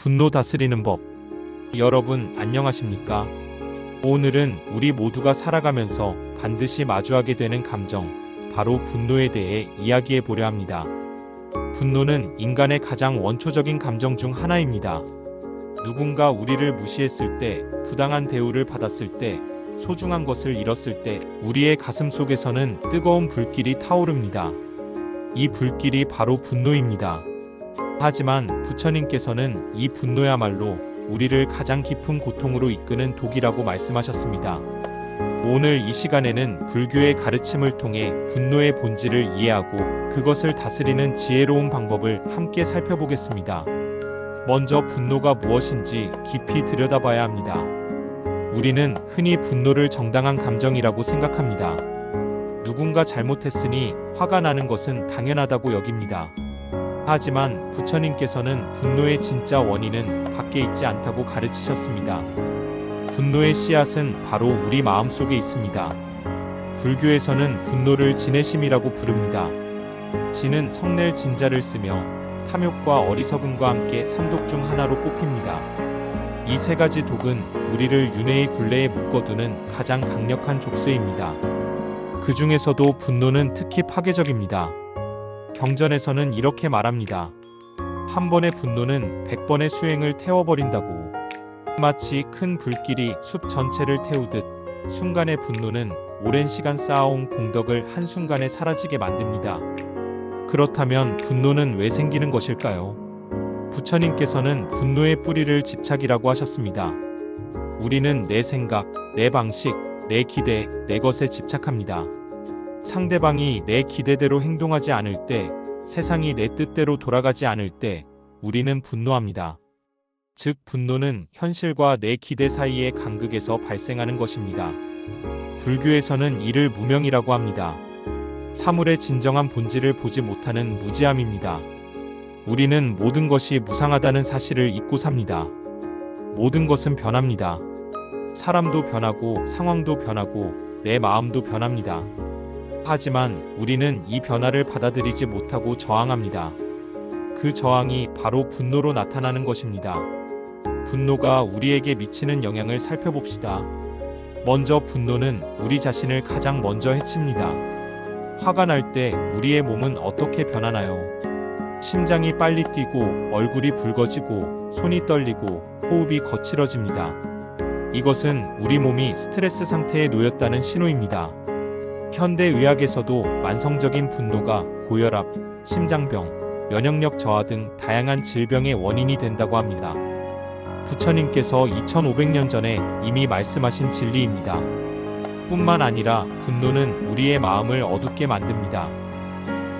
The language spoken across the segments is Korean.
분노 다스리는 법. 여러분 안녕하십니까? 오늘은 우리 모두가 살아가면서 반드시 마주하게 되는 감정, 바로 분노에 대해 이야기해 보려 합니다. 분노는 인간의 가장 원초적인 감정 중 하나입니다. 누군가 우리를 무시했을 때, 부당한 대우를 받았을 때, 소중한 것을 잃었을 때 우리의 가슴 속에서는 뜨거운 불길이 타오릅니다. 이 불길이 바로 분노입니다. 하지만 부처님께서는 이 분노야말로 우리를 가장 깊은 고통으로 이끄는 독이라고 말씀하셨습니다. 오늘 이 시간에는 불교의 가르침을 통해 분노의 본질을 이해하고 그것을 다스리는 지혜로운 방법을 함께 살펴보겠습니다. 먼저 분노가 무엇인지 깊이 들여다봐야 합니다. 우리는 흔히 분노를 정당한 감정이라고 생각합니다. 누군가 잘못했으니 화가 나는 것은 당연하다고 여깁니다. 하지만 부처님께서는 분노의 진짜 원인은 밖에 있지 않다고 가르치셨습니다. 분노의 씨앗은 바로 우리 마음속에 있습니다. 불교에서는 분노를 진해심이라고 부릅니다. 진은 성낼 진자를 쓰며 탐욕과 어리석음과 함께 삼독 중 하나로 꼽힙니다. 이 세 가지 독은 우리를 윤회의 굴레에 묶어두는 가장 강력한 족쇄입니다. 그 중에서도 분노는 특히 파괴적입니다. 경전에서는 이렇게 말합니다. 한 번의 분노는 100번의 수행을 태워버린다고. 마치 큰 불길이 숲 전체를 태우듯 순간의 분노는 오랜 시간 쌓아온 공덕을 한순간에 사라지게 만듭니다. 그렇다면 분노는 왜 생기는 것일까요? 부처님께서는 분노의 뿌리를 집착이라고 하셨습니다. 우리는 내 생각, 내 방식, 내 기대, 내 것에 집착합니다. 상대방이 내 기대대로 행동하지 않을 때, 세상이 내 뜻대로 돌아가지 않을 때 우리는 분노합니다. 즉 분노는 현실과 내 기대 사이의 간극에서 발생하는 것입니다. 불교에서는 이를 무명이라고 합니다. 사물의 진정한 본질을 보지 못하는 무지함입니다. 우리는 모든 것이 무상하다는 사실을 잊고 삽니다. 모든 것은 변합니다. 사람도 변하고 상황도 변하고 내 마음도 변합니다. 하지만 우리는 이 변화를 받아들이지 못하고 저항합니다. 그 저항이 바로 분노로 나타나는 것입니다. 분노가 우리에게 미치는 영향을 살펴봅시다. 먼저 분노는 우리 자신을 가장 먼저 해칩니다. 화가 날 때 우리의 몸은 어떻게 변하나요? 심장이 빨리 뛰고 얼굴이 붉어지고 손이 떨리고 호흡이 거칠어집니다. 이것은 우리 몸이 스트레스 상태에 놓였다는 신호입니다. 현대의학에서도 만성적인 분노가 고혈압, 심장병, 면역력 저하 등 다양한 질병의 원인이 된다고 합니다. 부처님께서 2500년 전에 이미 말씀하신 진리입니다. 뿐만 아니라 분노는 우리의 마음을 어둡게 만듭니다.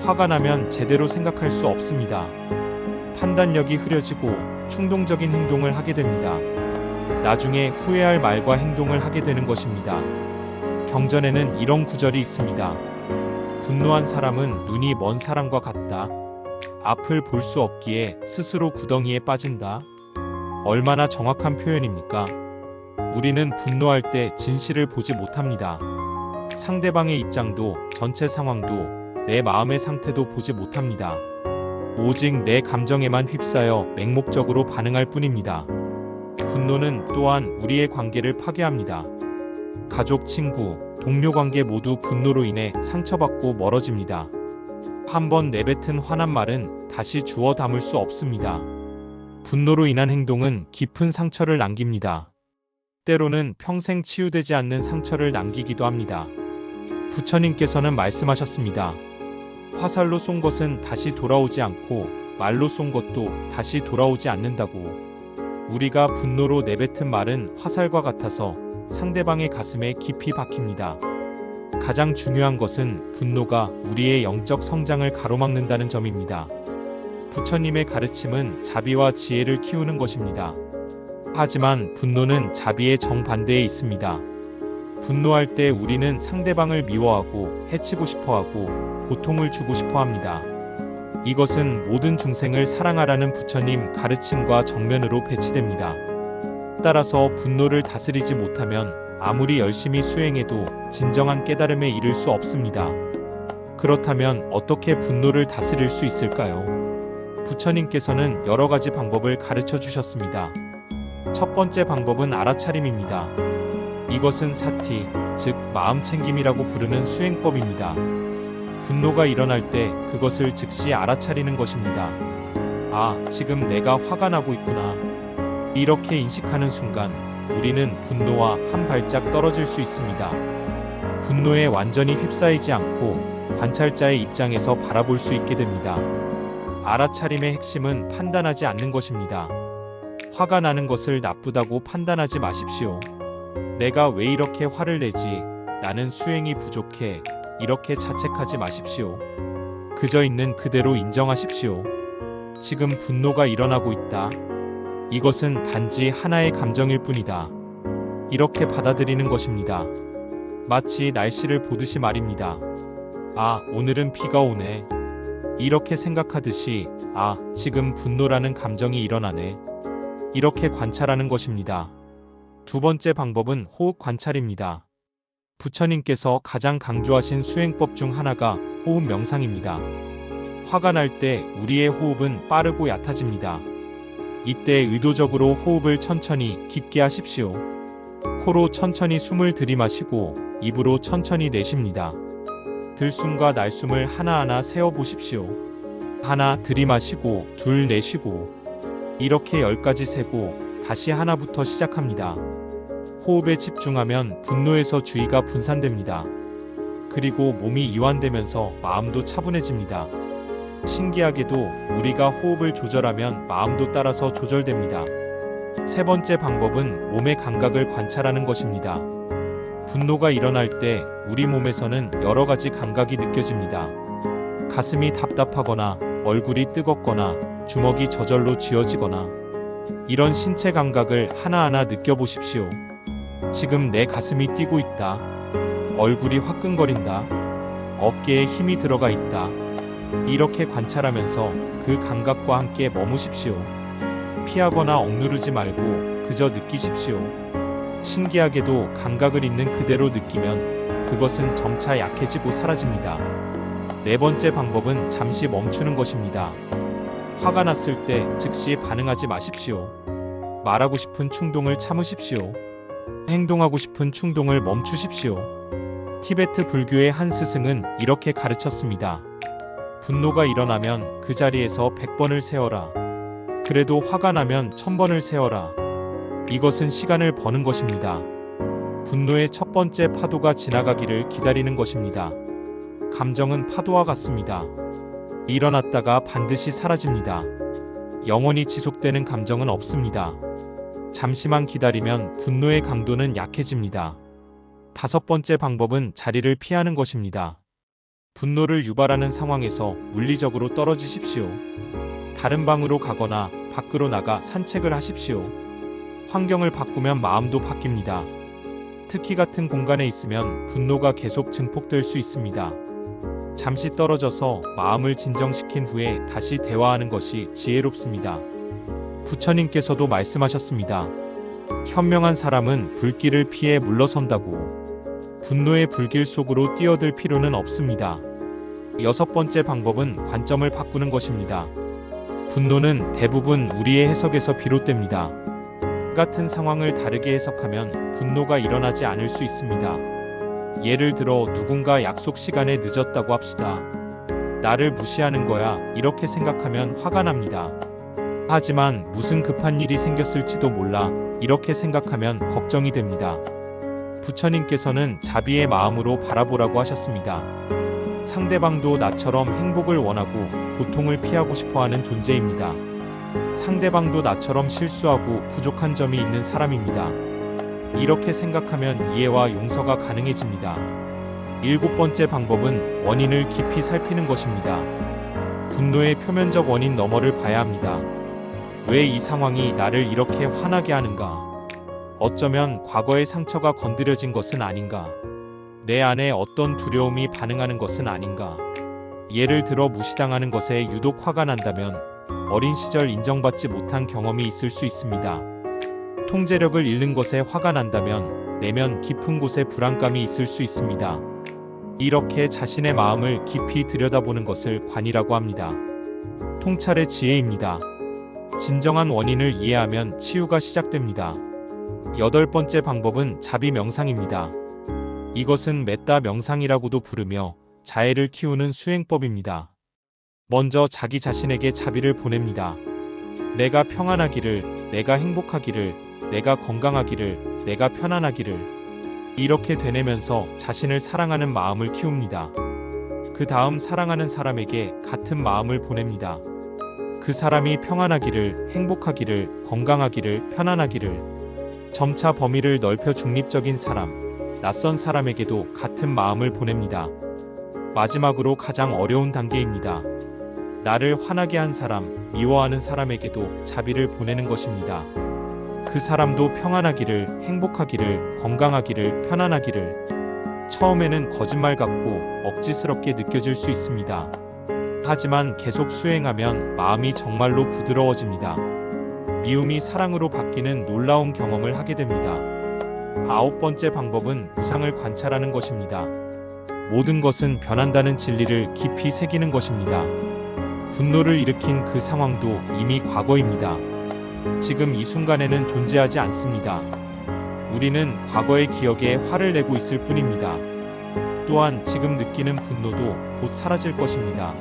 화가 나면 제대로 생각할 수 없습니다. 판단력이 흐려지고 충동적인 행동을 하게 됩니다. 나중에 후회할 말과 행동을 하게 되는 것입니다. 경전에는 이런 구절이 있습니다. 분노한 사람은 눈이 먼 사람과 같다. 앞을 볼 수 없기에 스스로 구덩이에 빠진다. 얼마나 정확한 표현입니까? 우리는 분노할 때 진실을 보지 못합니다. 상대방의 입장도 전체 상황도 내 마음의 상태도 보지 못합니다. 오직 내 감정에만 휩싸여 맹목적으로 반응할 뿐입니다. 분노는 또한 우리의 관계를 파괴합니다. 가족, 친구, 동료 관계 모두 분노로 인해 상처받고 멀어집니다. 한번 내뱉은 화난 말은 다시 주워 담을 수 없습니다. 분노로 인한 행동은 깊은 상처를 남깁니다. 때로는 평생 치유되지 않는 상처를 남기기도 합니다. 부처님께서는 말씀하셨습니다. 화살로 쏜 것은 다시 돌아오지 않고 말로 쏜 것도 다시 돌아오지 않는다고. 우리가 분노로 내뱉은 말은 화살과 같아서 상대방의 가슴에 깊이 박힙니다. 가장 중요한 것은 분노가 우리의 영적 성장을 가로막는다는 점입니다. 부처님의 가르침은 자비와 지혜를 키우는 것입니다. 하지만 분노는 자비의 정반대에 있습니다. 분노할 때 우리는 상대방을 미워하고 해치고 싶어하고 고통을 주고 싶어합니다. 이것은 모든 중생을 사랑하라는 부처님 가르침과 정면으로 배치됩니다. 따라서 분노를 다스리지 못하면 아무리 열심히 수행해도 진정한 깨달음에 이를 수 없습니다. 그렇다면 어떻게 분노를 다스릴 수 있을까요? 부처님께서는 여러 가지 방법을 가르쳐 주셨습니다. 첫 번째 방법은 알아차림입니다. 이것은 사티, 즉 마음 챙김이라고 부르는 수행법입니다. 분노가 일어날 때 그것을 즉시 알아차리는 것입니다. 아, 지금 내가 화가 나고 있구나. 이렇게 인식하는 순간 우리는 분노와 한 발짝 떨어질 수 있습니다. 분노에 완전히 휩싸이지 않고 관찰자의 입장에서 바라볼 수 있게 됩니다. 알아차림의 핵심은 판단하지 않는 것입니다. 화가 나는 것을 나쁘다고 판단하지 마십시오. 내가 왜 이렇게 화를 내지? 나는 수행이 부족해. 이렇게 자책하지 마십시오. 그저 있는 그대로 인정하십시오. 지금 분노가 일어나고 있다. 이것은 단지 하나의 감정일 뿐이다. 이렇게 받아들이는 것입니다. 마치 날씨를 보듯이 말입니다. 아, 오늘은 비가 오네. 이렇게 생각하듯이, 아, 지금 분노라는 감정이 일어나네. 이렇게 관찰하는 것입니다. 두 번째 방법은 호흡 관찰입니다. 부처님께서 가장 강조하신 수행법 중 하나가 호흡 명상입니다. 화가 날 때 우리의 호흡은 빠르고 얕아집니다. 이때 의도적으로 호흡을 천천히 깊게 하십시오. 코로 천천히 숨을 들이마시고 입으로 천천히 내쉽니다. 들숨과 날숨을 하나하나 세어보십시오. 하나 들이마시고 둘 내쉬고 이렇게 10가지 세고 다시 하나부터 시작합니다. 호흡에 집중하면 분노에서 주의가 분산됩니다. 그리고 몸이 이완되면서 마음도 차분해집니다. 신기하게도 우리가 호흡을 조절하면 마음도 따라서 조절됩니다. 세 번째 방법은 몸의 감각을 관찰하는 것입니다. 분노가 일어날 때 우리 몸에서는 여러 가지 감각이 느껴집니다. 가슴이 답답하거나 얼굴이 뜨겁거나 주먹이 저절로 쥐어지거나 이런 신체 감각을 하나하나 느껴보십시오. 지금 내 가슴이 뛰고 있다. 얼굴이 화끈거린다. 어깨에 힘이 들어가 있다. 이렇게 관찰하면서 그 감각과 함께 머무십시오. 피하거나 억누르지 말고 그저 느끼십시오. 신기하게도 감각을 있는 그대로 느끼면 그것은 점차 약해지고 사라집니다. 네 번째 방법은 잠시 멈추는 것입니다. 화가 났을 때 즉시 반응하지 마십시오. 말하고 싶은 충동을 참으십시오. 행동하고 싶은 충동을 멈추십시오. 티베트 불교의 한 스승은 이렇게 가르쳤습니다. 분노가 일어나면 그 자리에서 100번을 세어라. 그래도 화가 나면 1000번을 세어라. 이것은 시간을 버는 것입니다. 분노의 첫 번째 파도가 지나가기를 기다리는 것입니다. 감정은 파도와 같습니다. 일어났다가 반드시 사라집니다. 영원히 지속되는 감정은 없습니다. 잠시만 기다리면 분노의 강도는 약해집니다. 다섯 번째 방법은 자리를 피하는 것입니다. 분노를 유발하는 상황에서 물리적으로 떨어지십시오. 다른 방으로 가거나 밖으로 나가 산책을 하십시오. 환경을 바꾸면 마음도 바뀝니다. 특히 같은 공간에 있으면 분노가 계속 증폭될 수 있습니다. 잠시 떨어져서 마음을 진정시킨 후에 다시 대화하는 것이 지혜롭습니다. 부처님께서도 말씀하셨습니다. 현명한 사람은 불길을 피해 물러선다고. 분노의 불길 속으로 뛰어들 필요는 없습니다. 여섯 번째 방법은 관점을 바꾸는 것입니다. 분노는 대부분 우리의 해석에서 비롯됩니다. 같은 상황을 다르게 해석하면 분노가 일어나지 않을 수 있습니다. 예를 들어 누군가 약속 시간에 늦었다고 합시다. 나를 무시하는 거야, 이렇게 생각하면 화가 납니다. 하지만 무슨 급한 일이 생겼을지도 몰라, 이렇게 생각하면 걱정이 됩니다. 부처님께서는 자비의 마음으로 바라보라고 하셨습니다. 상대방도 나처럼 행복을 원하고 고통을 피하고 싶어하는 존재입니다. 상대방도 나처럼 실수하고 부족한 점이 있는 사람입니다. 이렇게 생각하면 이해와 용서가 가능해집니다. 일곱 번째 방법은 원인을 깊이 살피는 것입니다. 분노의 표면적 원인 너머를 봐야 합니다. 왜 이 상황이 나를 이렇게 화나게 하는가? 어쩌면 과거의 상처가 건드려진 것은 아닌가? 내 안에 어떤 두려움이 반응하는 것은 아닌가? 예를 들어 무시당하는 것에 유독 화가 난다면 어린 시절 인정받지 못한 경험이 있을 수 있습니다. 통제력을 잃는 것에 화가 난다면 내면 깊은 곳에 불안감이 있을 수 있습니다. 이렇게 자신의 마음을 깊이 들여다보는 것을 관이라고 합니다. 통찰의 지혜입니다. 진정한 원인을 이해하면 치유가 시작됩니다. 8번째 방법은 자비 명상입니다. 이것은 메타 명상이라고도 부르며 자애를 키우는 수행법입니다. 먼저 자기 자신에게 자비를 보냅니다. 내가 평안하기를, 내가 행복하기를, 내가 건강하기를, 내가 편안하기를 이렇게 되뇌면서 자신을 사랑하는 마음을 키웁니다. 그 다음 사랑하는 사람에게 같은 마음을 보냅니다. 그 사람이 평안하기를, 행복하기를, 건강하기를, 편안하기를 점차 범위를 넓혀 중립적인 사람, 낯선 사람에게도 같은 마음을 보냅니다. 마지막으로 가장 어려운 단계입니다. 나를 화나게 한 사람, 미워하는 사람에게도 자비를 보내는 것입니다. 그 사람도 평안하기를, 행복하기를, 건강하기를, 편안하기를 처음에는 거짓말 같고 억지스럽게 느껴질 수 있습니다. 하지만 계속 수행하면 마음이 정말로 부드러워집니다. 미움이 사랑으로 바뀌는 놀라운 경험을 하게 됩니다. 9번째 방법은 무상을 관찰하는 것입니다. 모든 것은 변한다는 진리를 깊이 새기는 것입니다. 분노를 일으킨 그 상황도 이미 과거입니다. 지금 이 순간에는 존재하지 않습니다. 우리는 과거의 기억에 화를 내고 있을 뿐입니다. 또한 지금 느끼는 분노도 곧 사라질 것입니다.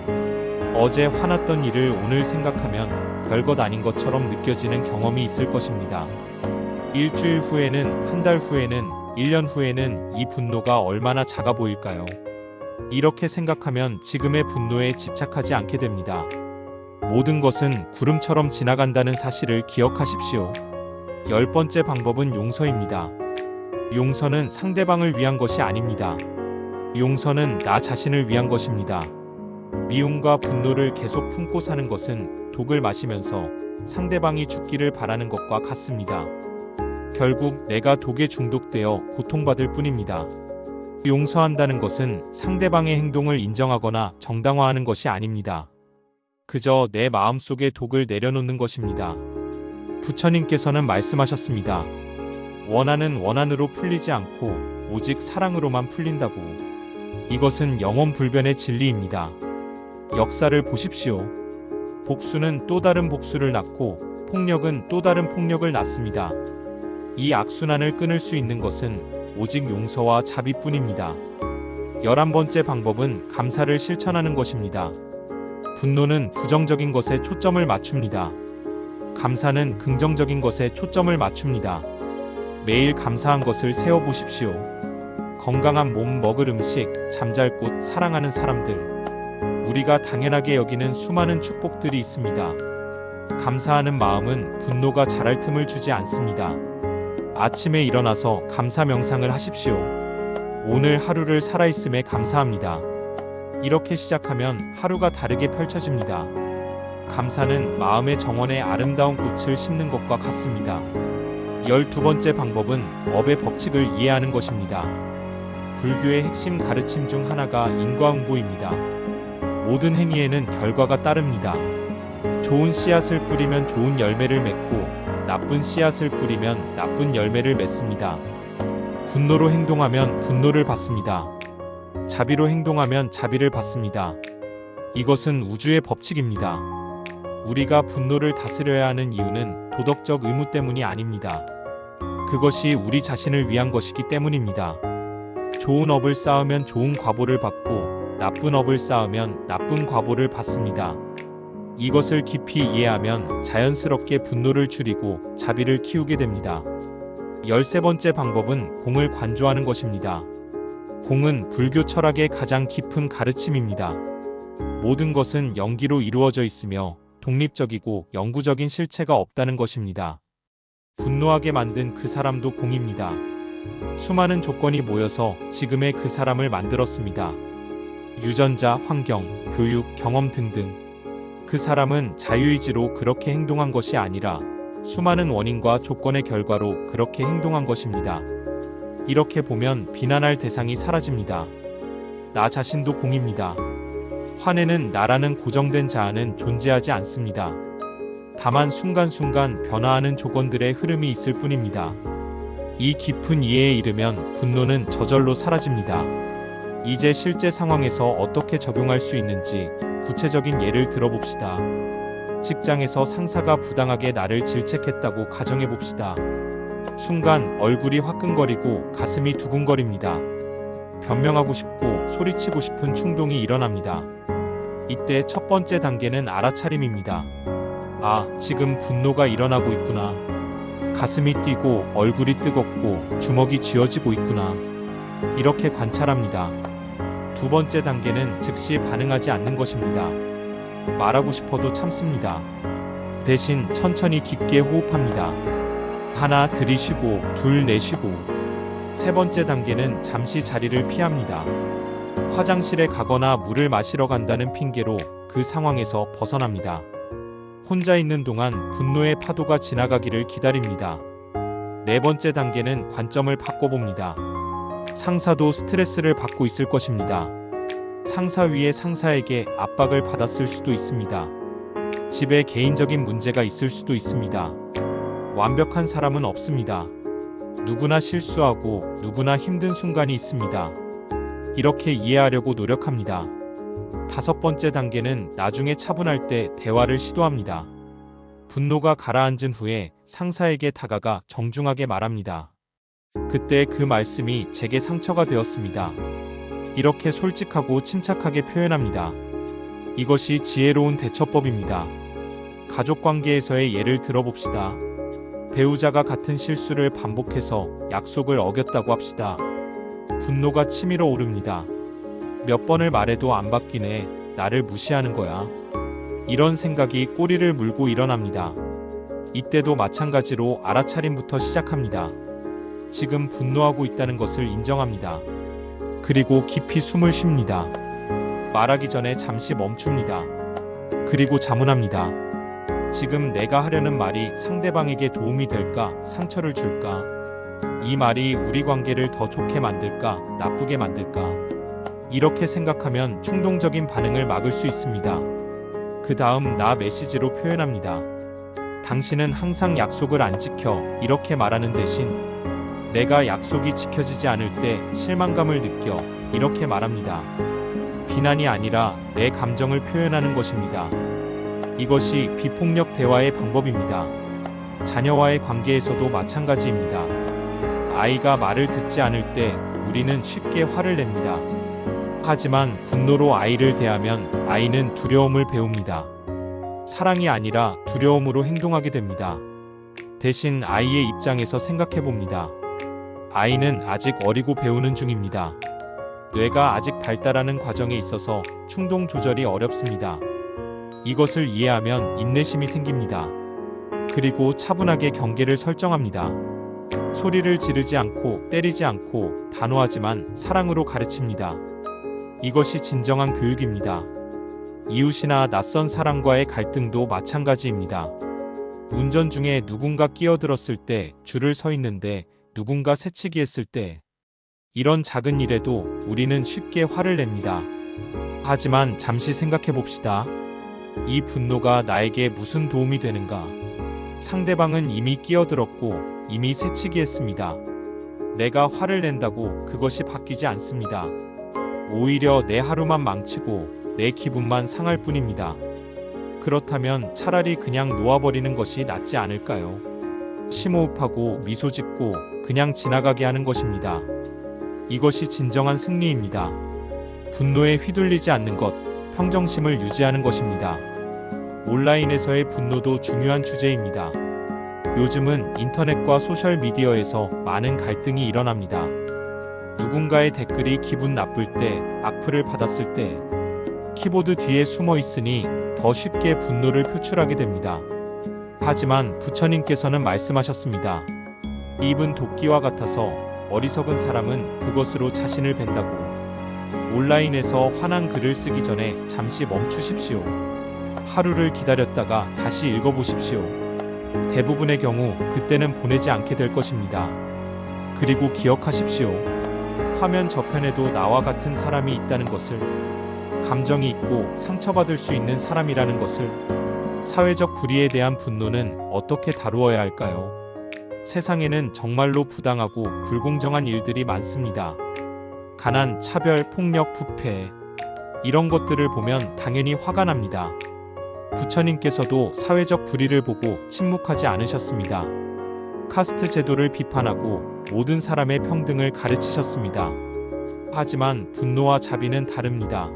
어제 화났던 일을 오늘 생각하면 별것 아닌 것처럼 느껴지는 경험이 있을 것입니다. 일주일 후에는, 한 달 후에는, 1년 후에는 이 분노가 얼마나 작아 보일까요? 이렇게 생각하면 지금의 분노에 집착하지 않게 됩니다. 모든 것은 구름처럼 지나간다는 사실을 기억하십시오. 10번째 방법은 용서입니다. 용서는 상대방을 위한 것이 아닙니다. 용서는 나 자신을 위한 것입니다. 미움과 분노를 계속 품고 사는 것은 독을 마시면서 상대방이 죽기를 바라는 것과 같습니다. 결국 내가 독에 중독되어 고통받을 뿐입니다. 용서한다는 것은 상대방의 행동을 인정하거나 정당화하는 것이 아닙니다. 그저 내 마음속에 독을 내려놓는 것입니다. 부처님께서는 말씀하셨습니다. 원한은 원한으로 풀리지 않고 오직 사랑으로만 풀린다고. 이것은 영원 불변의 진리입니다. 역사를 보십시오. 복수는 또 다른 복수를 낳고 폭력은 또 다른 폭력을 낳습니다. 이 악순환을 끊을 수 있는 것은 오직 용서와 자비뿐입니다. 11번째 방법은 감사를 실천하는 것입니다. 분노는 부정적인 것에 초점을 맞춥니다. 감사는 긍정적인 것에 초점을 맞춥니다. 매일 감사한 것을 세어보십시오. 건강한 몸, 먹을 음식, 잠잘 곳, 사랑하는 사람들. 우리가 당연하게 여기는 수많은 축복들이 있습니다. 감사하는 마음은 분노가 자랄 틈을 주지 않습니다. 아침에 일어나서 감사 명상을 하십시오. 오늘 하루를 살아있음에 감사합니다. 이렇게 시작하면 하루가 다르게 펼쳐집니다. 감사는 마음의 정원에 아름다운 꽃을 심는 것과 같습니다. 12번째 방법은 업의 법칙을 이해하는 것입니다. 불교의 핵심 가르침 중 하나가 인과응보입니다. 모든 행위에는 결과가 따릅니다. 좋은 씨앗을 뿌리면 좋은 열매를 맺고 나쁜 씨앗을 뿌리면 나쁜 열매를 맺습니다. 분노로 행동하면 분노를 받습니다. 자비로 행동하면 자비를 받습니다. 이것은 우주의 법칙입니다. 우리가 분노를 다스려야 하는 이유는 도덕적 의무 때문이 아닙니다. 그것이 우리 자신을 위한 것이기 때문입니다. 좋은 업을 쌓으면 좋은 과보를 받고 나쁜 업을 쌓으면 나쁜 과보를 받습니다. 이것을 깊이 이해하면 자연스럽게 분노를 줄이고 자비를 키우게 됩니다. 13번째 방법은 공을 관조하는 것입니다. 공은 불교 철학의 가장 깊은 가르침입니다. 모든 것은 영기로 이루어져 있으며 독립적이고 영구적인 실체가 없다는 것입니다. 분노하게 만든 그 사람도 공입니다. 수많은 조건이 모여서 지금의 그 사람을 만들었습니다. 유전자, 환경, 교육, 경험 등등. 그 사람은 자유의지로 그렇게 행동한 것이 아니라 수많은 원인과 조건의 결과로 그렇게 행동한 것입니다. 이렇게 보면 비난할 대상이 사라집니다. 나 자신도 공입니다. 화내는 나라는 고정된 자아는 존재하지 않습니다. 다만 순간순간 변화하는 조건들의 흐름이 있을 뿐입니다. 이 깊은 이해에 이르면 분노는 저절로 사라집니다. 이제 실제 상황에서 어떻게 적용할 수 있는지 구체적인 예를 들어봅시다. 직장에서 상사가 부당하게 나를 질책했다고 가정해 봅시다. 순간 얼굴이 화끈거리고 가슴이 두근거립니다. 변명하고 싶고 소리치고 싶은 충동이 일어납니다. 이때 첫 번째 단계는 알아차림입니다. 아, 지금 분노가 일어나고 있구나. 가슴이 뛰고 얼굴이 뜨겁고 주먹이 쥐어지고 있구나. 이렇게 관찰합니다. 두 번째 단계는 즉시 반응하지 않는 것입니다. 말하고 싶어도 참습니다. 대신 천천히 깊게 호흡합니다. 하나 들이쉬고 둘 내쉬고. 세 번째 단계는 잠시 자리를 피합니다. 화장실에 가거나 물을 마시러 간다는 핑계로 그 상황에서 벗어납니다. 혼자 있는 동안 분노의 파도가 지나가기를 기다립니다. 네 번째 단계는 관점을 바꿔봅니다. 상사도 스트레스를 받고 있을 것입니다. 상사 위에 상사에게 압박을 받았을 수도 있습니다. 집에 개인적인 문제가 있을 수도 있습니다. 완벽한 사람은 없습니다. 누구나 실수하고 누구나 힘든 순간이 있습니다. 이렇게 이해하려고 노력합니다. 다섯 번째 단계는 나중에 차분할 때 대화를 시도합니다. 분노가 가라앉은 후에 상사에게 다가가 정중하게 말합니다. 그때 그 말씀이 제게 상처가 되었습니다. 이렇게 솔직하고 침착하게 표현합니다. 이것이 지혜로운 대처법입니다. 가족 관계에서의 예를 들어봅시다. 배우자가 같은 실수를 반복해서 약속을 어겼다고 합시다. 분노가 치밀어 오릅니다. 몇 번을 말해도 안 바뀌네. 나를 무시하는 거야. 이런 생각이 꼬리를 물고 일어납니다. 이때도 마찬가지로 알아차림부터 시작합니다. 지금 분노하고 있다는 것을 인정합니다. 그리고 깊이 숨을 쉽니다. 말하기 전에 잠시 멈춥니다. 그리고 자문합니다. 지금 내가 하려는 말이 상대방에게 도움이 될까? 상처를 줄까? 이 말이 우리 관계를 더 좋게 만들까? 나쁘게 만들까? 이렇게 생각하면 충동적인 반응을 막을 수 있습니다. 그 다음 나 메시지로 표현합니다. 당신은 항상 약속을 안 지켜. 이렇게 말하는 대신 내가 약속이 지켜지지 않을 때 실망감을 느껴. 이렇게 말합니다. 비난이 아니라 내 감정을 표현하는 것입니다. 이것이 비폭력 대화의 방법입니다. 자녀와의 관계에서도 마찬가지입니다. 아이가 말을 듣지 않을 때 우리는 쉽게 화를 냅니다. 하지만 분노로 아이를 대하면 아이는 두려움을 배웁니다. 사랑이 아니라 두려움으로 행동하게 됩니다. 대신 아이의 입장에서 생각해 봅니다. 아이는 아직 어리고 배우는 중입니다. 뇌가 아직 발달하는 과정에 있어서 충동 조절이 어렵습니다. 이것을 이해하면 인내심이 생깁니다. 그리고 차분하게 경계를 설정합니다. 소리를 지르지 않고 때리지 않고 단호하지만 사랑으로 가르칩니다. 이것이 진정한 교육입니다. 이웃이나 낯선 사람과의 갈등도 마찬가지입니다. 운전 중에 누군가 끼어들었을 때 줄을 서 있는데 누군가 새치기 했을 때 이런 작은 일에도 우리는 쉽게 화를 냅니다. 하지만 잠시 생각해 봅시다. 이 분노가 나에게 무슨 도움이 되는가? 상대방은 이미 끼어들었고 이미 새치기 했습니다. 내가 화를 낸다고 그것이 바뀌지 않습니다. 오히려 내 하루만 망치고 내 기분만 상할 뿐입니다. 그렇다면 차라리 그냥 놓아버리는 것이 낫지 않을까요? 심호흡하고 미소 짓고 그냥 지나가게 하는 것입니다. 이것이 진정한 승리입니다. 분노에 휘둘리지 않는 것, 평정심을 유지하는 것입니다. 온라인에서의 분노도 중요한 주제입니다. 요즘은 인터넷과 소셜미디어에서 많은 갈등이 일어납니다. 누군가의 댓글이 기분 나쁠 때, 악플을 받았을 때, 키보드 뒤에 숨어 있으니 더 쉽게 분노를 표출하게 됩니다. 하지만 부처님께서는 말씀하셨습니다. 입은 도끼와 같아서 어리석은 사람은 그것으로 자신을 벤다고. 온라인에서 화난 글을 쓰기 전에 잠시 멈추십시오. 하루를 기다렸다가 다시 읽어보십시오. 대부분의 경우 그때는 보내지 않게 될 것입니다. 그리고 기억하십시오. 화면 저편에도 나와 같은 사람이 있다는 것을, 감정이 있고 상처받을 수 있는 사람이라는 것을. 사회적 불의에 대한 분노는 어떻게 다루어야 할까요? 세상에는 정말로 부당하고 불공정한 일들이 많습니다. 가난, 차별, 폭력, 부패, 이런 것들을 보면 당연히 화가 납니다. 부처님께서도 사회적 불의를 보고 침묵하지 않으셨습니다. 카스트 제도를 비판하고 모든 사람의 평등을 가르치셨습니다. 하지만 분노와 자비는 다릅니다.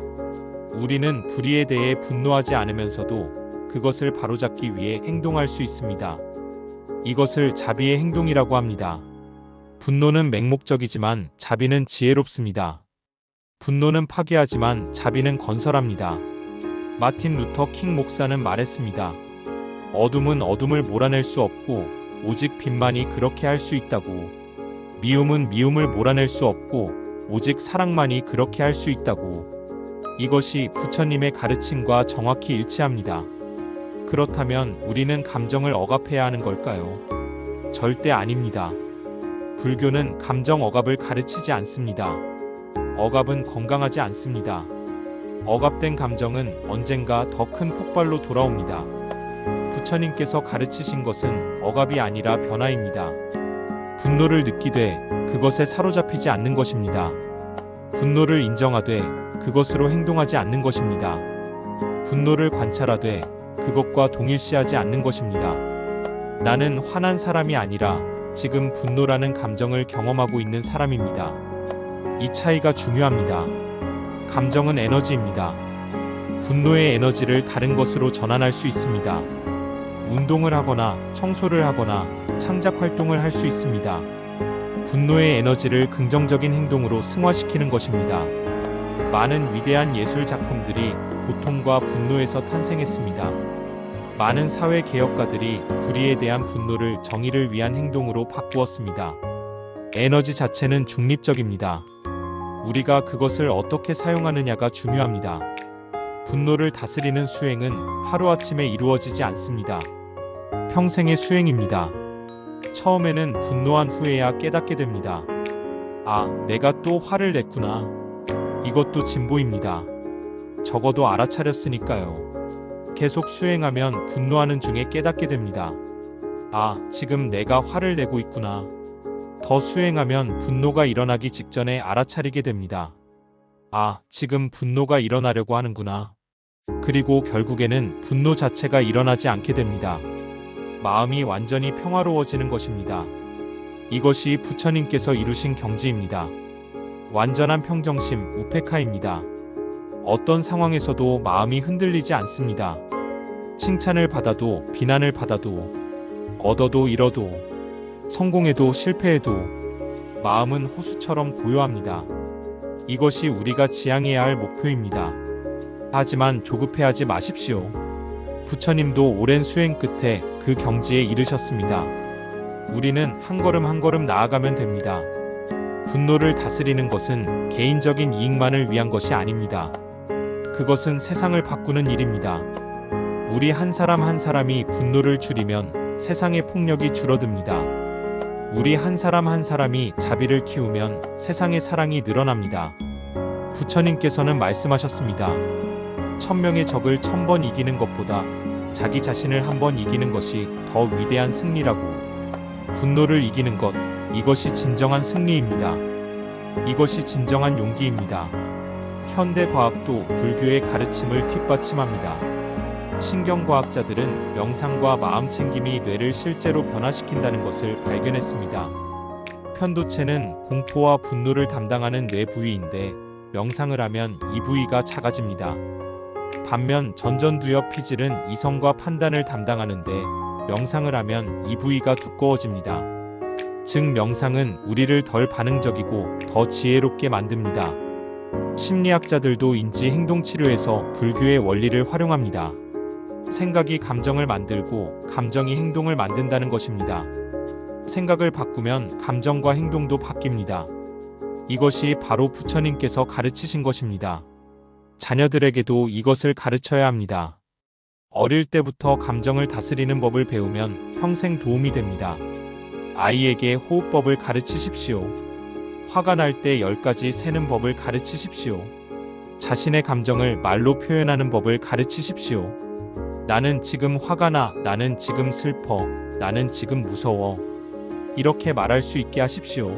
우리는 불의에 대해 분노하지 않으면서도 그것을 바로잡기 위해 행동할 수 있습니다. 이것을 자비의 행동이라고 합니다. 분노는 맹목적이지만 자비는 지혜롭습니다. 분노는 파괴하지만 자비는 건설합니다. 마틴 루터 킹 목사는 말했습니다. 어둠은 어둠을 몰아낼 수 없고 오직 빛만이 그렇게 할 수 있다고. 미움은 미움을 몰아낼 수 없고 오직 사랑만이 그렇게 할 수 있다고. 이것이 부처님의 가르침과 정확히 일치합니다. 그렇다면 우리는 감정을 억압해야 하는 걸까요? 절대 아닙니다. 불교는 감정 억압을 가르치지 않습니다. 억압은 건강하지 않습니다. 억압된 감정은 언젠가 더 큰 폭발로 돌아옵니다. 부처님께서 가르치신 것은 억압이 아니라 변화입니다. 분노를 느끼되 그것에 사로잡히지 않는 것입니다. 분노를 인정하되 그것으로 행동하지 않는 것입니다. 분노를 관찰하되 그것과 동일시하지 않는 것입니다. 나는 화난 사람이 아니라 지금 분노라는 감정을 경험하고 있는 사람입니다. 이 차이가 중요합니다. 감정은 에너지입니다. 분노의 에너지를 다른 것으로 전환할 수 있습니다. 운동을 하거나 청소를 하거나 창작 활동을 할 수 있습니다. 분노의 에너지를 긍정적인 행동으로 승화시키는 것입니다. 많은 위대한 예술 작품들이 고통과 분노에서 탄생했습니다. 많은 사회 개혁가들이 불의에 대한 분노를 정의를 위한 행동으로 바꾸었습니다. 에너지 자체는 중립적입니다. 우리가 그것을 어떻게 사용하느냐가 중요합니다. 분노를 다스리는 수행은 하루아침에 이루어지지 않습니다. 평생의 수행입니다. 처음에는 분노한 후에야 깨닫게 됩니다. 아, 내가 또 화를 냈구나. 이것도 진보입니다. 적어도 알아차렸으니까요. 계속 수행하면 분노하는 중에 깨닫게 됩니다. 아, 지금 내가 화를 내고 있구나. 더 수행하면 분노가 일어나기 직전에 알아차리게 됩니다. 아, 지금 분노가 일어나려고 하는구나. 그리고 결국에는 분노 자체가 일어나지 않게 됩니다. 마음이 완전히 평화로워지는 것입니다. 이것이 부처님께서 이루신 경지입니다. 완전한 평정심, 우페카입니다. 어떤 상황에서도 마음이 흔들리지 않습니다. 칭찬을 받아도 비난을 받아도 얻어도 잃어도 성공해도 실패해도 마음은 호수처럼 고요합니다. 이것이 우리가 지향해야 할 목표입니다. 하지만 조급해하지 마십시오. 부처님도 오랜 수행 끝에 그 경지에 이르셨습니다. 우리는 한 걸음 한 걸음 나아가면 됩니다. 분노를 다스리는 것은 개인적인 이익만을 위한 것이 아닙니다. 그것은 세상을 바꾸는 일입니다. 우리 한 사람 한 사람이 분노를 줄이면 세상의 폭력이 줄어듭니다. 우리 한 사람 한 사람이 자비를 키우면 세상의 사랑이 늘어납니다. 부처님께서는 말씀하셨습니다. 1000명의 적을 1000번 이기는 것보다 자기 자신을 한 번 이기는 것이 더 위대한 승리라고. 분노를 이기는 것, 이것이 진정한 승리입니다. 이것이 진정한 용기입니다. 현대 과학도 불교의 가르침을 뒷받침합니다. 신경과학자들은 명상과 마음챙김이 뇌를 실제로 변화시킨다는 것을 발견했습니다. 편도체는 공포와 분노를 담당하는 뇌 부위인데 명상을 하면 이 부위가 작아집니다. 반면 전전두엽 피질은 이성과 판단을 담당하는데 명상을 하면 이 부위가 두꺼워집니다. 즉 명상은 우리를 덜 반응적이고 더 지혜롭게 만듭니다. 심리학자들도 인지-행동치료에서 불교의 원리를 활용합니다. 생각이 감정을 만들고 감정이 행동을 만든다는 것입니다. 생각을 바꾸면 감정과 행동도 바뀝니다. 이것이 바로 부처님께서 가르치신 것입니다. 자녀들에게도 이것을 가르쳐야 합니다. 어릴 때부터 감정을 다스리는 법을 배우면 평생 도움이 됩니다. 아이에게 호흡법을 가르치십시오. 화가 날 때 10가지 세는 법을 가르치십시오. 자신의 감정을 말로 표현하는 법을 가르치십시오. 나는 지금 화가 나, 나는 지금 슬퍼, 나는 지금 무서워. 이렇게 말할 수 있게 하십시오.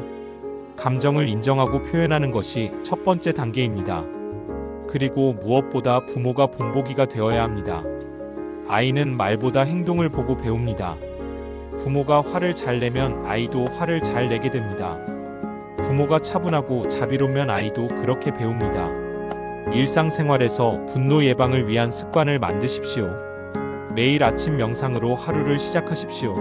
감정을 인정하고 표현하는 것이 첫 번째 단계입니다. 그리고 무엇보다 부모가 본보기가 되어야 합니다. 아이는 말보다 행동을 보고 배웁니다. 부모가 화를 잘 내면 아이도 화를 잘 내게 됩니다. 부모가 차분하고 자비로우면 아이도 그렇게 배웁니다. 일상생활에서 분노 예방을 위한 습관을 만드십시오. 매일 아침 명상으로 하루를 시작하십시오.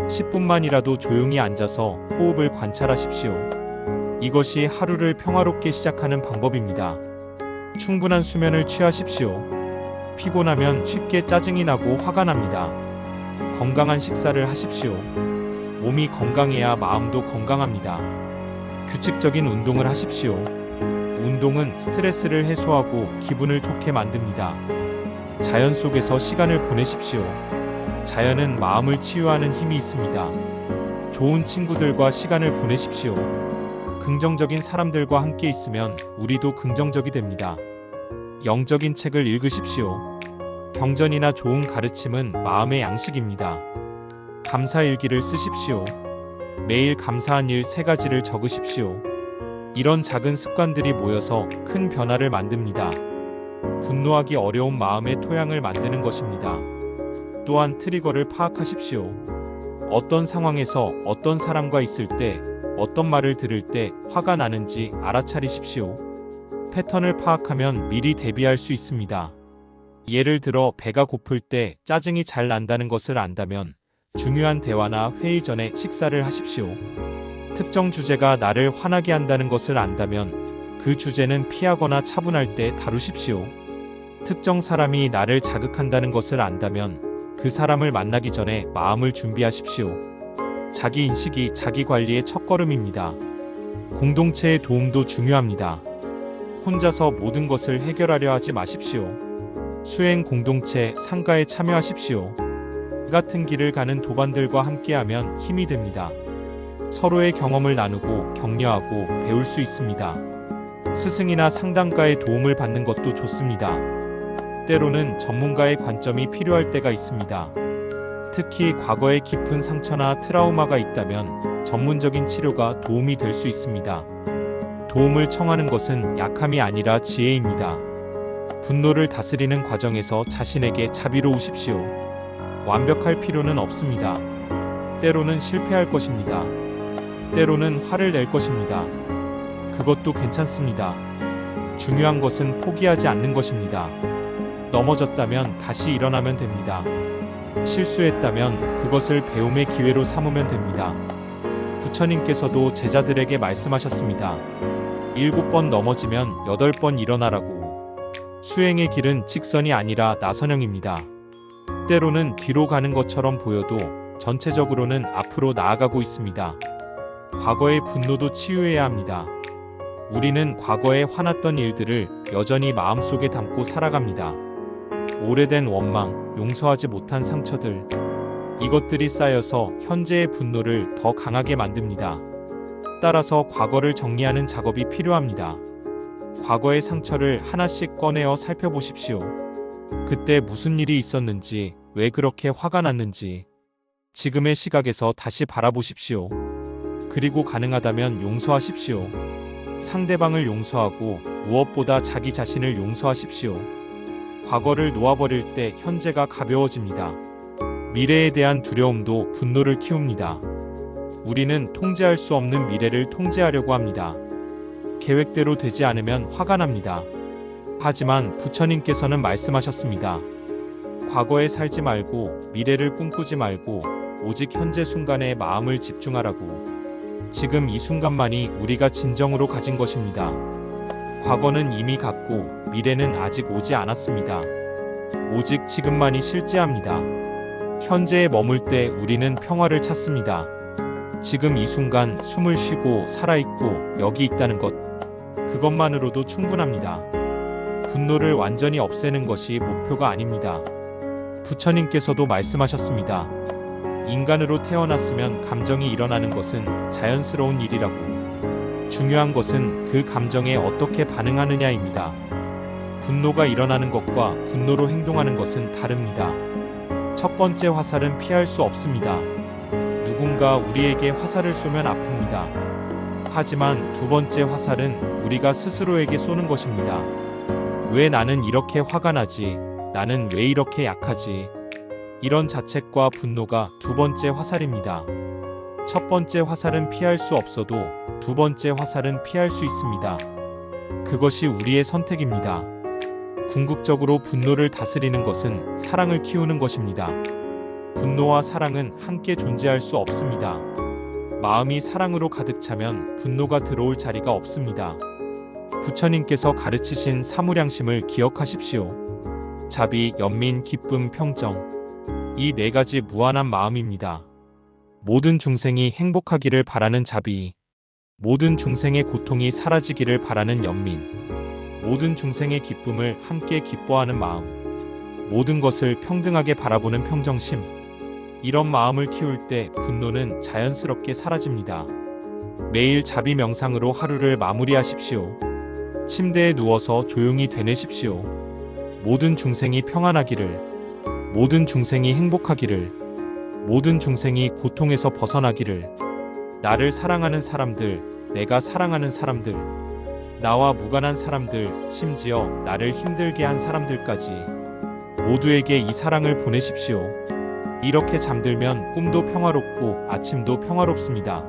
10분만이라도 조용히 앉아서 호흡을 관찰하십시오. 이것이 하루를 평화롭게 시작하는 방법입니다. 충분한 수면을 취하십시오. 피곤하면 쉽게 짜증이 나고 화가 납니다. 건강한 식사를 하십시오. 몸이 건강해야 마음도 건강합니다. 규칙적인 운동을 하십시오. 운동은 스트레스를 해소하고 기분을 좋게 만듭니다. 자연 속에서 시간을 보내십시오. 자연은 마음을 치유하는 힘이 있습니다. 좋은 친구들과 시간을 보내십시오. 긍정적인 사람들과 함께 있으면 우리도 긍정적이 됩니다. 영적인 책을 읽으십시오. 경전이나 좋은 가르침은 마음의 양식입니다. 감사일기를 쓰십시오. 매일 감사한 일 3가지를 적으십시오. 이런 작은 습관들이 모여서 큰 변화를 만듭니다. 분노하기 어려운 마음의 토양을 만드는 것입니다. 또한 트리거를 파악하십시오. 어떤 상황에서 어떤 사람과 있을 때 어떤 말을 들을 때 화가 나는지 알아차리십시오. 패턴을 파악하면 미리 대비할 수 있습니다. 예를 들어 배가 고플 때 짜증이 잘 난다는 것을 안다면 중요한 대화나 회의 전에 식사를 하십시오. 특정 주제가 나를 화나게 한다는 것을 안다면 그 주제는 피하거나 차분할 때 다루십시오. 특정 사람이 나를 자극한다는 것을 안다면 그 사람을 만나기 전에 마음을 준비하십시오. 자기 인식이 자기 관리의 첫걸음입니다. 공동체의 도움도 중요합니다. 혼자서 모든 것을 해결하려 하지 마십시오. 수행 공동체 상가에 참여하십시오. 같은 길을 가는 도반들과 함께하면 힘이 됩니다. 서로의 경험을 나누고 격려하고 배울 수 있습니다. 스승이나 상담가의 도움을 받는 것도 좋습니다. 때로는 전문가의 관점이 필요할 때가 있습니다. 특히 과거의 깊은 상처나 트라우마가 있다면 전문적인 치료가 도움이 될 수 있습니다. 도움을 청하는 것은 약함이 아니라 지혜입니다. 분노를 다스리는 과정에서 자신에게 자비로우십시오. 완벽할 필요는 없습니다. 때로는 실패할 것입니다. 때로는 화를 낼 것입니다. 그것도 괜찮습니다. 중요한 것은 포기하지 않는 것입니다. 넘어졌다면 다시 일어나면 됩니다. 실수했다면 그것을 배움의 기회로 삼으면 됩니다. 부처님께서도 제자들에게 말씀하셨습니다. 7번 넘어지면 8번 일어나라고. 수행의 길은 직선이 아니라 나선형입니다. 때로는 뒤로 가는 것처럼 보여도 전체적으로는 앞으로 나아가고 있습니다. 과거의 분노도 치유해야 합니다. 우리는 과거에 화났던 일들을 여전히 마음속에 담고 살아갑니다. 오래된 원망, 용서하지 못한 상처들, 이것들이 쌓여서 현재의 분노를 더 강하게 만듭니다. 따라서 과거를 정리하는 작업이 필요합니다. 과거의 상처를 하나씩 꺼내어 살펴보십시오. 그때 무슨 일이 있었는지, 왜 그렇게 화가 났는지, 지금의 시각에서 다시 바라보십시오. 그리고 가능하다면 용서하십시오. 상대방을 용서하고 무엇보다 자기 자신을 용서하십시오. 과거를 놓아버릴 때 현재가 가벼워집니다. 미래에 대한 두려움도 분노를 키웁니다. 우리는 통제할 수 없는 미래를 통제하려고 합니다. 계획대로 되지 않으면 화가 납니다. 하지만 부처님께서는 말씀하셨습니다. 과거에 살지 말고 미래를 꿈꾸지 말고 오직 현재 순간에 마음을 집중하라고. 지금 이 순간만이 우리가 진정으로 가진 것입니다. 과거는 이미 갔고 미래는 아직 오지 않았습니다. 오직 지금만이 실제합니다. 현재에 머물 때 우리는 평화를 찾습니다. 지금 이 순간 숨을 쉬고 살아있고 여기 있다는 것, 그것만으로도 충분합니다. 분노를 완전히 없애는 것이 목표가 아닙니다. 부처님께서도 말씀하셨습니다. 인간으로 태어났으면 감정이 일어나는 것은 자연스러운 일이라고. 중요한 것은 그 감정에 어떻게 반응하느냐입니다. 분노가 일어나는 것과 분노로 행동하는 것은 다릅니다. 첫 번째 화살은 피할 수 없습니다. 누군가 우리에게 화살을 쏘면 아픕니다. 하지만 두 번째 화살은 우리가 스스로에게 쏘는 것입니다. 왜 나는 이렇게 화가 나지? 나는 왜 이렇게 약하지? 이런 자책과 분노가 두 번째 화살입니다. 첫 번째 화살은 피할 수 없어도 두 번째 화살은 피할 수 있습니다. 그것이 우리의 선택입니다. 궁극적으로 분노를 다스리는 것은 사랑을 키우는 것입니다. 분노와 사랑은 함께 존재할 수 없습니다. 마음이 사랑으로 가득 차면 분노가 들어올 자리가 없습니다. 부처님께서 가르치신 사무량심을 기억하십시오. 자비, 연민, 기쁨, 평정. 이 네 가지 무한한 마음입니다. 모든 중생이 행복하기를 바라는 자비, 모든 중생의 고통이 사라지기를 바라는 연민, 모든 중생의 기쁨을 함께 기뻐하는 마음, 모든 것을 평등하게 바라보는 평정심. 이런 마음을 키울 때 분노는 자연스럽게 사라집니다. 매일 자비 명상으로 하루를 마무리하십시오. 침대에 누워서 조용히 되뇌십시오. 모든 중생이 평안하기를, 모든 중생이 행복하기를, 모든 중생이 고통에서 벗어나기를, 나를 사랑하는 사람들, 내가 사랑하는 사람들, 나와 무관한 사람들, 심지어 나를 힘들게 한 사람들까지 모두에게 이 사랑을 보내십시오. 이렇게 잠들면 꿈도 평화롭고 아침도 평화롭습니다.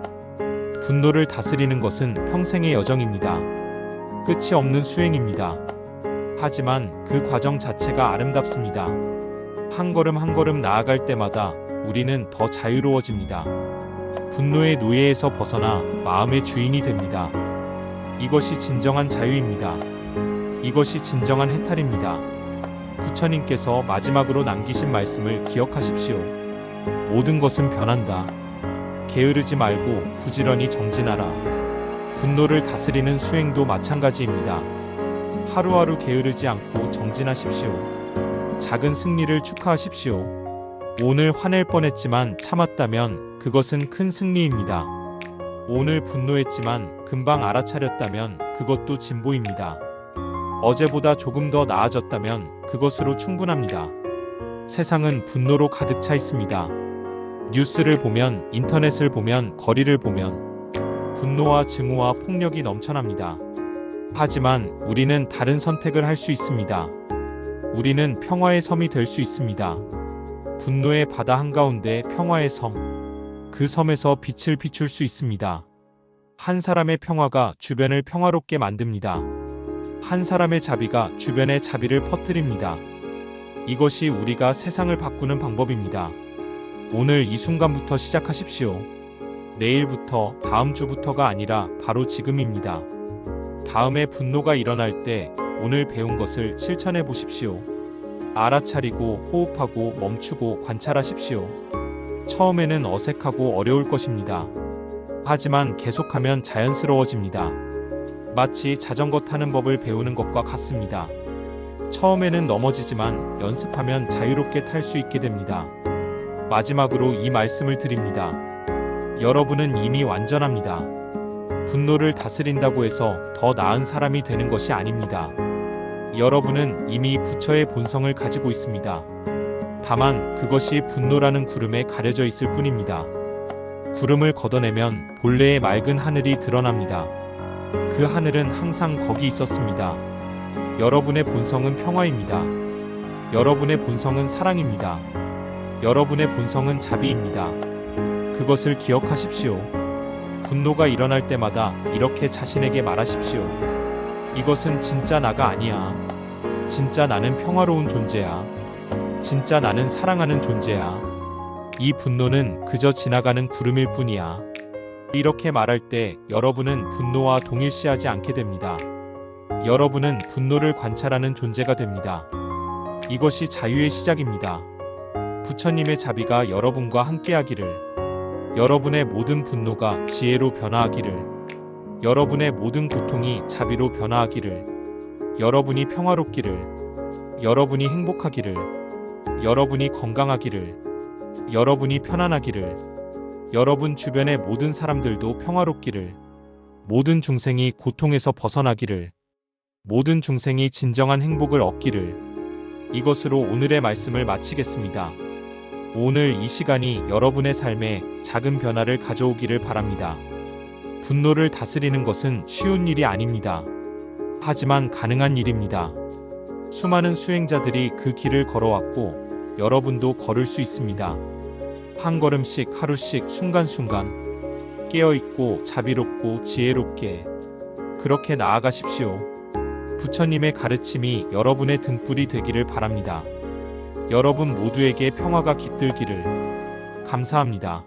분노를 다스리는 것은 평생의 여정입니다. 끝이 없는 수행입니다. 하지만 그 과정 자체가 아름답습니다. 한 걸음 한 걸음 나아갈 때마다 우리는 더 자유로워집니다. 분노의 노예에서 벗어나 마음의 주인이 됩니다. 이것이 진정한 자유입니다. 이것이 진정한 해탈입니다. 부처님께서 마지막으로 남기신 말씀을 기억하십시오. 모든 것은 변한다. 게으르지 말고 부지런히 정진하라. 분노를 다스리는 수행도 마찬가지입니다. 하루하루 게으르지 않고 정진하십시오. 작은 승리를 축하하십시오. 오늘 화낼 뻔했지만 참았다면 그것은 큰 승리입니다. 오늘 분노했지만 금방 알아차렸다면 그것도 진보입니다. 어제보다 조금 더 나아졌다면 그것으로 충분합니다. 세상은 분노로 가득 차 있습니다. 뉴스를 보면, 인터넷을 보면, 거리를 보면 분노와 증오와 폭력이 넘쳐납니다. 하지만 우리는 다른 선택을 할 수 있습니다. 우리는 평화의 섬이 될 수 있습니다. 분노의 바다 한가운데 평화의 섬, 그 섬에서 빛을 비출 수 있습니다. 한 사람의 평화가 주변을 평화롭게 만듭니다. 한 사람의 자비가 주변의 자비를 퍼뜨립니다. 이것이 우리가 세상을 바꾸는 방법입니다. 오늘 이 순간부터 시작하십시오. 내일부터, 다음 주부터가 아니라 바로 지금입니다. 다음에 분노가 일어날 때 오늘 배운 것을 실천해 보십시오. 알아차리고 호흡하고 멈추고 관찰하십시오. 처음에는 어색하고 어려울 것입니다. 하지만 계속하면 자연스러워집니다. 마치 자전거 타는 법을 배우는 것과 같습니다. 처음에는 넘어지지만 연습하면 자유롭게 탈 수 있게 됩니다. 마지막으로 이 말씀을 드립니다. 여러분은 이미 완전합니다. 분노를 다스린다고 해서 더 나은 사람이 되는 것이 아닙니다. 여러분은 이미 부처의 본성을 가지고 있습니다. 다만 그것이 분노라는 구름에 가려져 있을 뿐입니다. 구름을 걷어내면 본래의 맑은 하늘이 드러납니다. 그 하늘은 항상 거기 있었습니다. 여러분의 본성은 평화입니다. 여러분의 본성은 사랑입니다. 여러분의 본성은 자비입니다. 그것을 기억하십시오. 분노가 일어날 때마다 이렇게 자신에게 말하십시오. 이것은 진짜 나가 아니야. 진짜 나는 평화로운 존재야. 진짜 나는 사랑하는 존재야. 이 분노는 그저 지나가는 구름일 뿐이야. 이렇게 말할 때 여러분은 분노와 동일시하지 않게 됩니다. 여러분은 분노를 관찰하는 존재가 됩니다. 이것이 자유의 시작입니다. 부처님의 자비가 여러분과 함께하기를, 여러분의 모든 분노가 지혜로 변화하기를, 여러분의 모든 고통이 자비로 변화하기를, 여러분이 평화롭기를, 여러분이 행복하기를, 여러분이 건강하기를, 여러분이 편안하기를, 여러분 주변의 모든 사람들도 평화롭기를, 모든 중생이 고통에서 벗어나기를, 모든 중생이 진정한 행복을 얻기를. 이것으로 오늘의 말씀을 마치겠습니다. 오늘 이 시간이 여러분의 삶에 작은 변화를 가져오기를 바랍니다. 분노를 다스리는 것은 쉬운 일이 아닙니다. 하지만 가능한 일입니다. 수많은 수행자들이 그 길을 걸어왔고 여러분도 걸을 수 있습니다. 한 걸음씩 하루씩 순간순간 깨어있고 자비롭고 지혜롭게 그렇게 나아가십시오. 부처님의 가르침이 여러분의 등불이 되기를 바랍니다. 여러분 모두에게 평화가 깃들기를. 감사합니다.